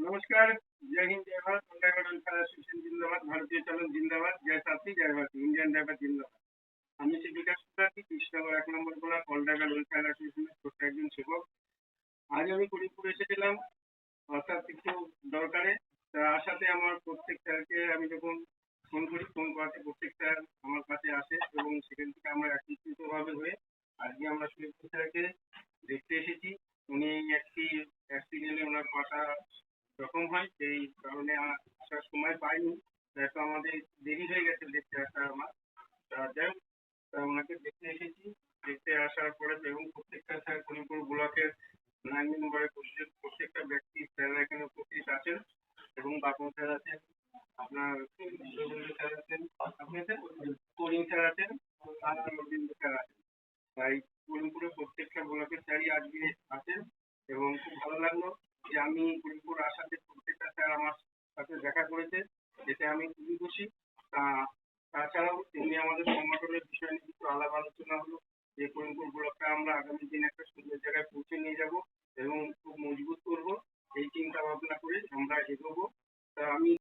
नमस्कार, जय हिंद, जय भारत, अंडरग्राउंड वेलफेयर एसोसिएशन जिंदाबाद, भारतीय चालक जिंदाबाद, जय साथी, जय भारती, ইন্ডিয়ান ড্রাইভার জিন্দাবাদ। আমি শ্রী বিকাশ ত্রিপাঠী, কৃষ্ণনগর ১ নম্বর ব্লক অলড্রাইভার ওয়েলফেয়ার অ্যাসোসিয়েশনের ছোট্ট একজন সেবক। আজ আমি করিমপুর এসেছিলাম অর্থাৎ কিছু দরকারে। তা আসাতে আমার প্রত্যেক স্যারকে আমি যখন ফোন করি, ফোন করাতে প্রত্যেক স্যার আমার কাছে আসে এবং সেখান থেকে আমরা একত্রিতভাবে হয়ে আজকে আমরা সুরেশ স্যারকে দেখতে এসেছি। উনি একটি অ্যাক্সিডেন্টে ওনার পাটা জখম হয়, সেই কারণে আসার সময় পাইনি। তো আমাদের দেরি হয়ে গেছে দেখতে আসা আমার। যাই হোক, ওনাকে দেখতে এসেছি। দেখতে আসার পরে এবং প্রত্যেকটা স্যার করিমপুর ব্লকের 9 নম্বরে প্রত্যেকটা ব্যক্তি স্যাররা এখানে উপস্থিত আছেন এবং বাপন স্যার আছেন, আপনার রবীন্দ্র স্যার আছেন, আপনি আছেন, করিম স্যার আছেন, আর রবীন্দ্র স্যার আছেন। তাই করিমপুরের প্রত্যেকটা ব্লকের স্যারই আজকে আছেন এবং খুব ভালো লাগলো যে আমি করিমপুর আসাতে প্রত্যেকটা স্যার আমার সাথে দেখা করেছে, এতে আমি খুবই খুশি। তাছাড়াও এমনি আমাদের সংগঠনের বিষয় নিয়ে কিছু আলাপ আলোচনা হলো যে করিমপুর ব্লকটা আমরা আগামী দিনে একটা সুন্দর জায়গায় পৌঁছে নিয়ে যাব এবং খুব মজবুত করব, এই চিন্তা ভাবনা করে আমরা এগোবো। তা আমি